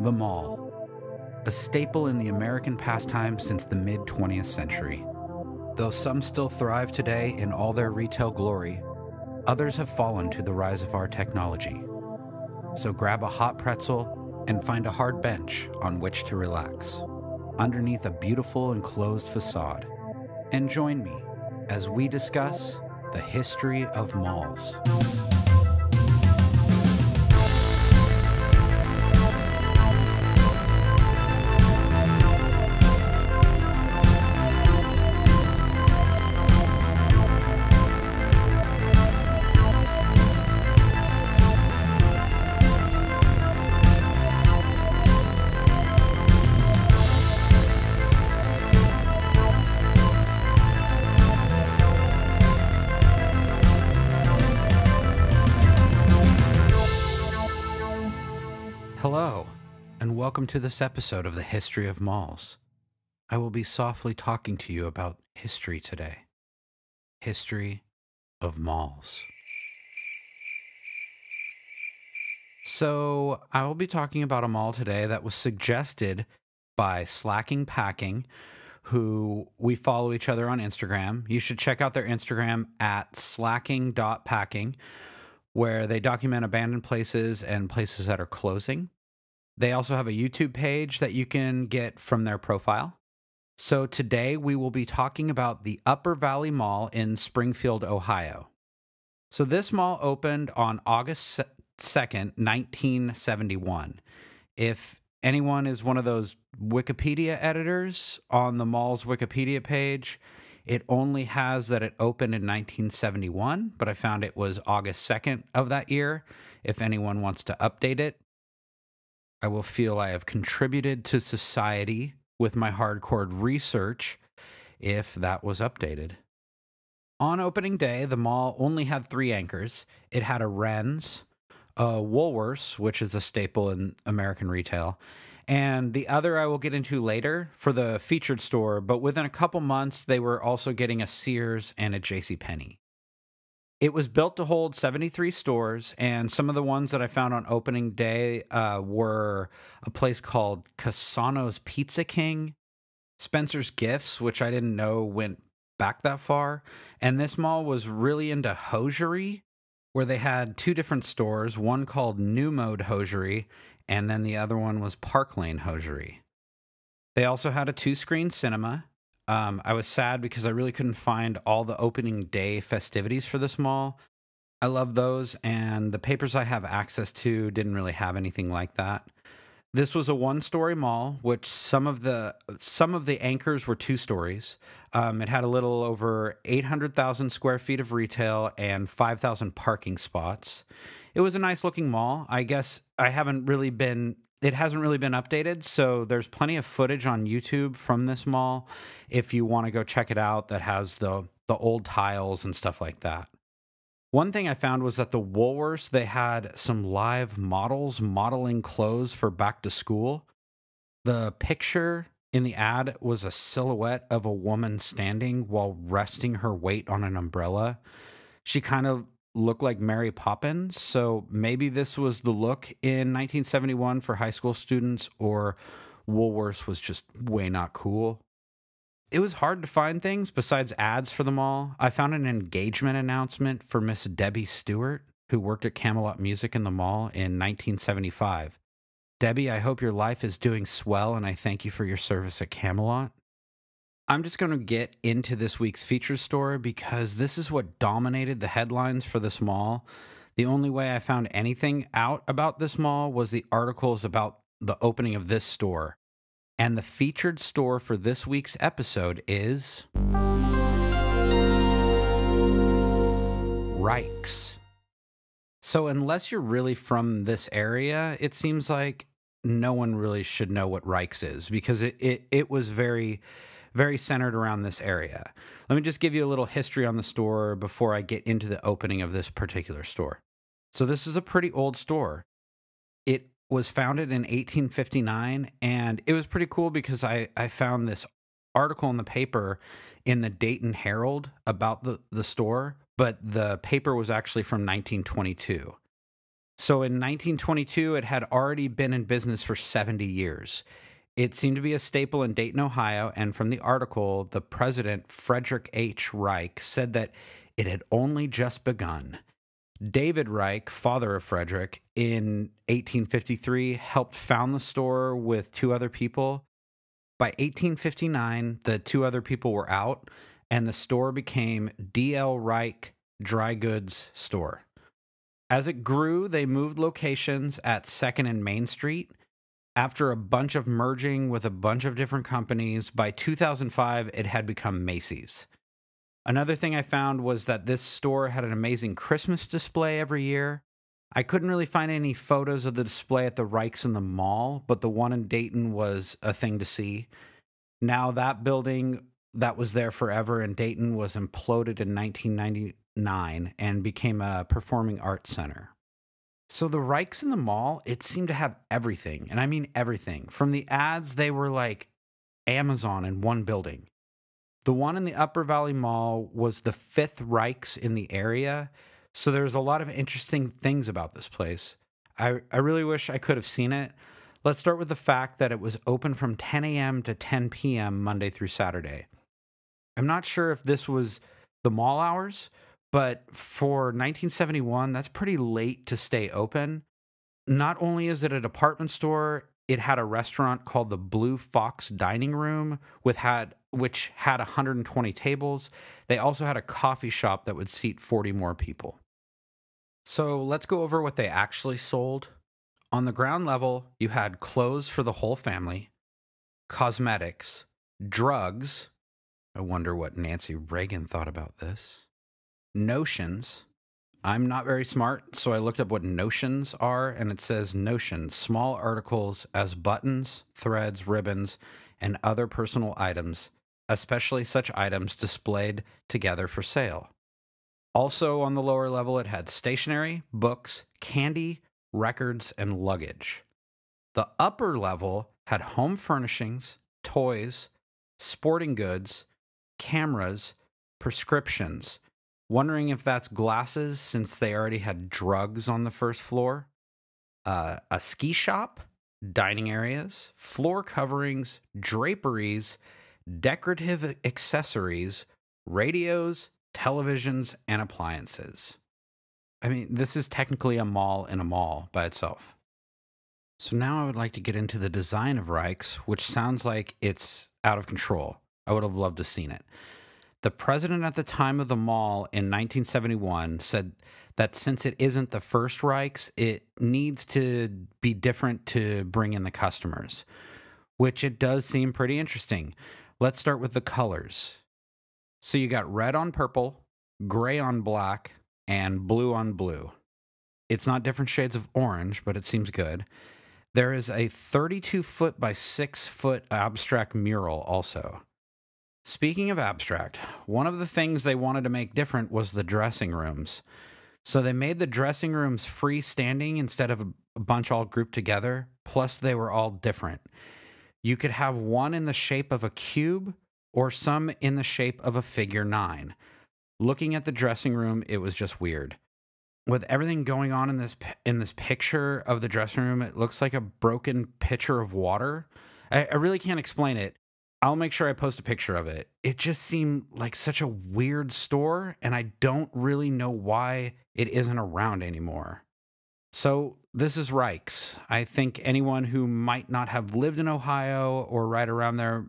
The mall, a staple in the American pastime since the mid-20th century. Though some still thrive today in all their retail glory, others have fallen to the rise of our technology. So grab a hot pretzel and find a hard bench on which to relax, underneath a beautiful enclosed facade. And join me as we discuss the history of malls. Hello, and welcome to this episode of the History of Malls. I will be softly talking to you about history today. History of malls. So, I will be talking about a mall today that was suggested by Slacking Packing, who we follow each other on Instagram. You should check out their Instagram at slacking.packing, where they document abandoned places and places that are closing. They also have a YouTube page that you can get from their profile. So today we will be talking about the Upper Valley Mall in Springfield, Ohio. So this mall opened on August 2nd, 1971. If anyone is one of those Wikipedia editors on the mall's Wikipedia page, it only has that it opened in 1971, but I found it was August 2nd of that year. If anyone wants to update it, I will feel I have contributed to society with my hardcore research if that was updated. On opening day, the mall only had 3 anchors. It had a Wren's, a Woolworths, which is a staple in American retail, and the other I will get into later for the featured store, but within a couple months, they were also getting a Sears and a JCPenney. It was built to hold 73 stores, and some of the ones that I found on opening day were a place called Casano's Pizza King, Spencer's Gifts, which I didn't know went back that far, and this mall was really into hosiery, where they had 2 different stores, one called New Mode Hosiery, and then the other one was Park Lane Hosiery. They also had a 2-screen cinema. I was sad because I really couldn't find all the opening day festivities for this mall. I love those, and the papers I have access to didn't really have anything like that. This was a 1-story mall, which some of the anchors were 2 stories. It had a little over 800,000 square feet of retail and 5,000 parking spots. It was a nice looking mall. I guess it hasn't really been updated, so there's plenty of footage on YouTube from this mall if you want to go check it out that has the old tiles and stuff like that. One thing I found was that the Woolworths, they had some live models modeling clothes for back to school. The picture in the ad was a silhouette of a woman standing while resting her weight on an umbrella. She kind of looked like Mary Poppins, so maybe this was the look in 1971 for high school students, or Woolworths was just way not cool. It was hard to find things besides ads for the mall. I found an engagement announcement for Miss Debbie Stewart, who worked at Camelot Music in the mall in 1975. Debbie, I hope your life is doing swell, and I thank you for your service at Camelot. I'm just going to get into this week's features story because this is what dominated the headlines for this mall. The only way I found anything out about this mall was the articles about the opening of this store. And the featured store for this week's episode is Reichs. So unless you're really from this area, it seems like no one really should know what Reichs is because it was very centered around this area. Let me just give you a little history on the store before I get into the opening of this particular store. So this is a pretty old store. It was founded in 1859, and it was pretty cool because I found this article in the paper in the Dayton Herald about the store, but the paper was actually from 1922. So in 1922, it had already been in business for 70 years. It seemed to be a staple in Dayton, Ohio, and from the article, the president, Frederick H. Reich, said that it had only just begun. David Reich, father of Frederick, in 1853 helped found the store with two other people. By 1859, the two other people were out, and the store became D.L. Reich Dry Goods Store. As it grew, they moved locations at 2nd and Main Street. After a bunch of merging with a bunch of different companies, by 2005, it had become Macy's. Another thing I found was that this store had an amazing Christmas display every year. I couldn't really find any photos of the display at the Reichs in the mall, but the one in Dayton was a thing to see. Now, that building that was there forever in Dayton was imploded in 1999 and became a performing arts center. So the Reichs in the mall, it seemed to have everything, and I mean everything. From the ads, they were like Amazon in one building. The one in the Upper Valley Mall was the fifth Reichs in the area, so there's a lot of interesting things about this place. I really wish I could have seen it. Let's start with the fact that it was open from 10 a.m. to 10 p.m. Monday through Saturday. I'm not sure if this was the mall hours, but for 1971, that's pretty late to stay open. Not only is it a department store, it had a restaurant called the Blue Fox Dining Room, which had 120 tables. They also had a coffee shop that would seat 40 more people. So let's go over what they actually sold. On the ground level, you had clothes for the whole family, cosmetics, drugs. I wonder what Nancy Reagan thought about this. Notions. I'm not very smart, so I looked up what notions are, and it says notions, small articles as buttons, threads, ribbons, and other personal items, especially such items displayed together for sale. Also on the lower level, it had stationery, books, candy, records, and luggage. The upper level had home furnishings, toys, sporting goods, cameras, prescriptions. Wondering if that's glasses since they already had drugs on the first floor. A ski shop, dining areas, floor coverings, draperies, decorative accessories, radios, televisions, and appliances. I mean, this is technically a mall in a mall by itself. So now I would like to get into the design of Reichs, which sounds like it's out of control. I would have loved to have seen it. The president at the time of the mall in 1971 said that since it isn't the first Reichs, it needs to be different to bring in the customers, which it does seem pretty interesting. Let's start with the colors. So you got red on purple, gray on black, and blue on blue. It's not different shades of orange, but it seems good. There is a 32-foot by 6-foot abstract mural also. Speaking of abstract, one of the things they wanted to make different was the dressing rooms. So they made the dressing rooms freestanding instead of a bunch all grouped together, plus they were all different. You could have one in the shape of a cube or some in the shape of a figure 9. Looking at the dressing room, it was just weird. With everything going on in this picture of the dressing room, it looks like a broken pitcher of water. I really can't explain it. I'll make sure I post a picture of it. It just seemed like such a weird store, and I don't really know why it isn't around anymore. So this is Reichs. I think anyone who might not have lived in Ohio or right around there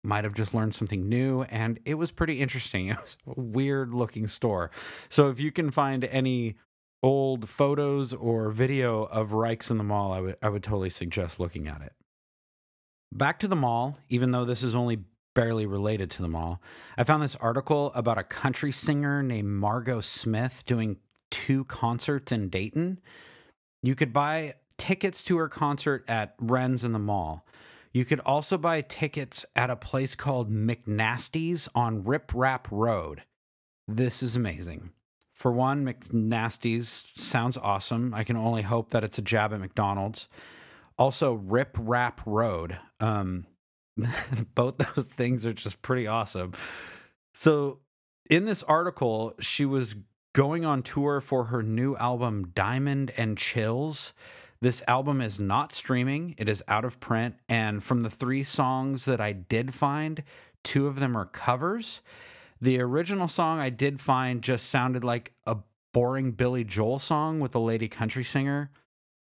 might have just learned something new, and it was pretty interesting. It was a weird looking store. So if you can find any old photos or video of Reichs in the mall, I would totally suggest looking at it. Back to the mall, even though this is only barely related to the mall, I found this article about a country singer named Margot Smith doing 2 concerts in Dayton. You could buy tickets to her concert at Wren's in the mall. You could also buy tickets at a place called McNasty's on Rip Rap Road. This is amazing. For one, McNasty's sounds awesome. I can only hope that it's a jab at McDonald's. Also, Rip Rap Road. Both those things are just pretty awesome. So in this article, she was going on tour for her new album, Diamond and Chills. This album is not streaming, it is out of print. And from the 3 songs that I did find, 2 of them are covers. The original song I did find just sounded like a boring Billy Joel song with a lady country singer.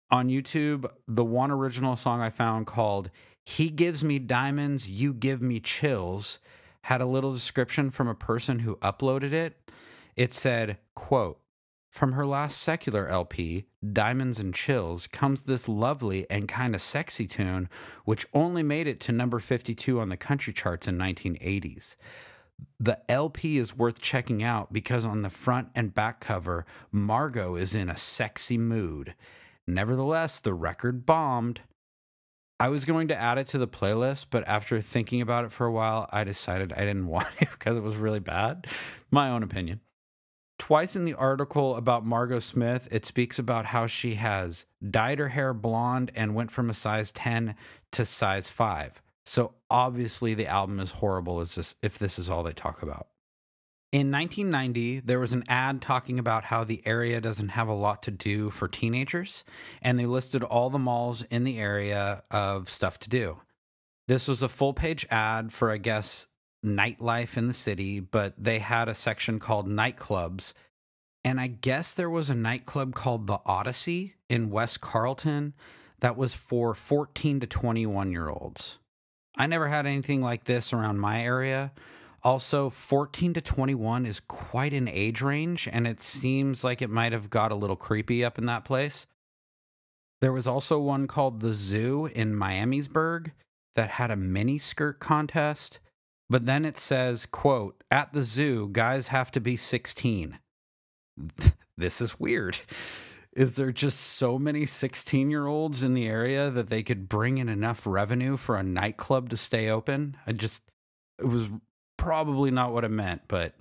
On YouTube, the one original song I found called He Gives Me Diamonds, You Give Me Chills had a little description from a person who uploaded it. It said, quote, "From her last secular LP, Diamonds and Chills, comes this lovely and kind of sexy tune, which only made it to number 52 on the country charts in 1980s. The LP is worth checking out because on the front and back cover, Margot is in a sexy mood. Nevertheless, the record bombed." I was going to add it to the playlist, but after thinking about it for a while, I decided I didn't want it because it was really bad. My own opinion. Twice in the article about Margot Smith, it speaks about how she has dyed her hair blonde and went from a size 10 to size 5. So obviously the album is horrible if this is all they talk about. In 1990, there was an ad talking about how the area doesn't have a lot to do for teenagers, and they listed all the malls in the area of stuff to do. This was a full-page ad for, I guess, nightlife in the city, but they had a section called Nightclubs, and I guess there was a nightclub called the Odyssey in West Carlton that was for 14 to 21-year-olds. I never had anything like this around my area. Also, 14 to 21 is quite an age range, and it seems like it might have got a little creepy up in that place. There was also one called The Zoo in Miamisburg that had a mini skirt contest, but then it says, quote, "At the zoo, guys have to be 16. This is weird. Is there just so many 16-year-olds in the area that they could bring in enough revenue for a nightclub to stay open? It was probably not what it meant, but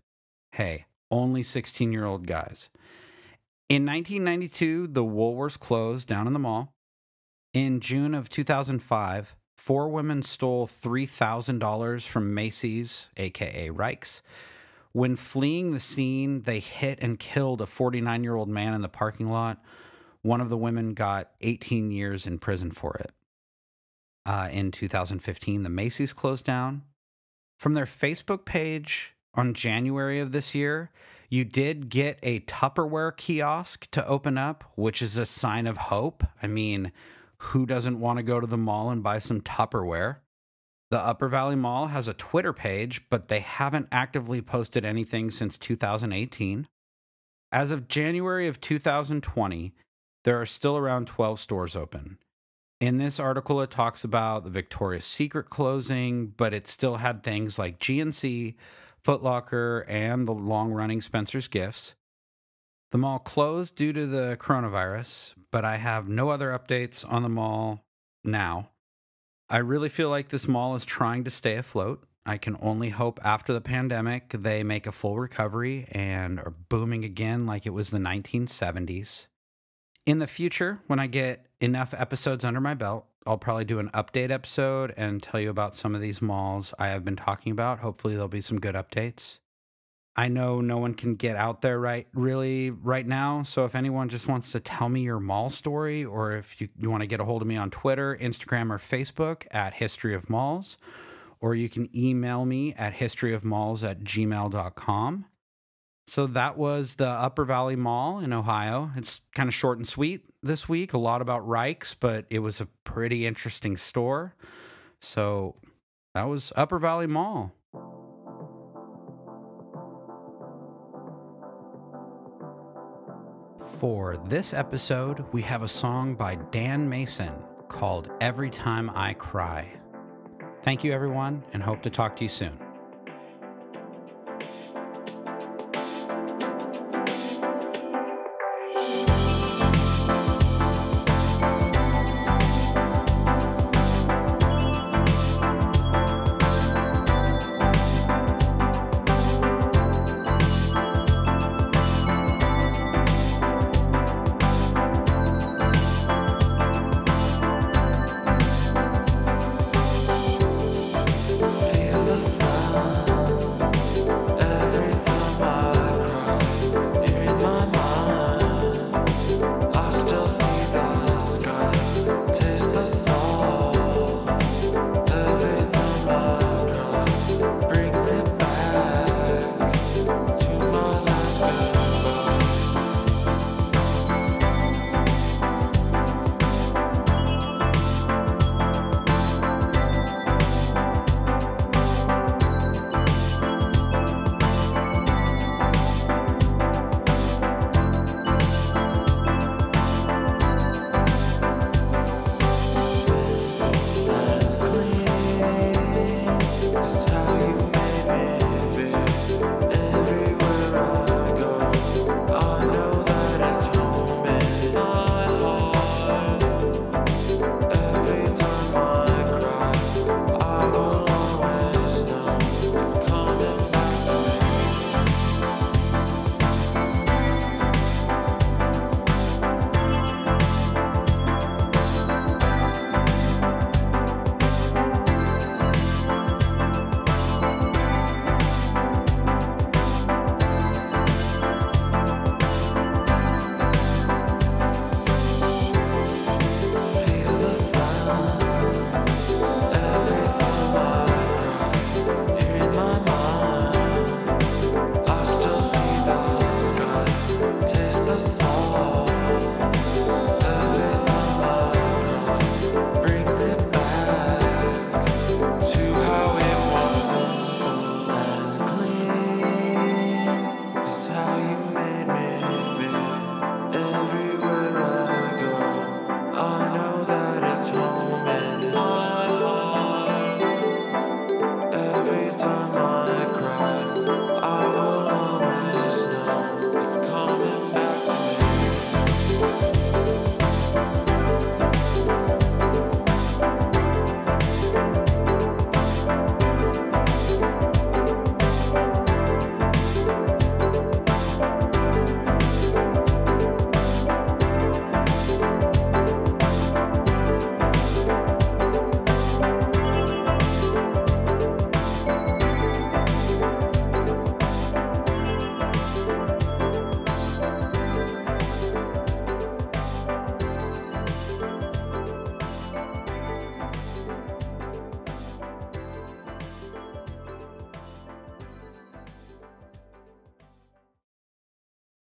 hey, only 16-year-old guys. In 1992, the Woolworths closed down in the mall. In June of 2005, 4 women stole $3,000 from Macy's, aka Reichs. When fleeing the scene, they hit and killed a 49-year-old man in the parking lot. One of the women got 18 years in prison for it. In 2015, the Macy's closed down. From their Facebook page on January of this year, you did get a Tupperware kiosk to open up, which is a sign of hope. I mean, who doesn't want to go to the mall and buy some Tupperware? The Upper Valley Mall has a Twitter page, but they haven't actively posted anything since 2018. As of January of 2020, there are still around 12 stores open. In this article, it talks about the Victoria's Secret closing, but it still had things like GNC, Foot Locker, and the long-running Spencer's Gifts. The mall closed due to the coronavirus, but I have no other updates on the mall now. I really feel like this mall is trying to stay afloat. I can only hope after the pandemic they make a full recovery and are booming again like it was the 1970s. In the future, when I get enough episodes under my belt, I'll probably do an update episode and tell you about some of these malls I have been talking about. Hopefully there'll be some good updates. I know no one can get out there right now, so if anyone just wants to tell me your mall story, or if you want to get a hold of me on Twitter, Instagram, or Facebook at History of Malls, or you can email me at historyofmalls@gmail.com. So that was the Upper Valley Mall in Ohio. It's kind of short and sweet this week, a lot about Reichs, but it was a pretty interesting store. So that was Upper Valley Mall. For this episode, we have a song by Dan Mason called Every Time I Cry. Thank you, everyone, and hope to talk to you soon.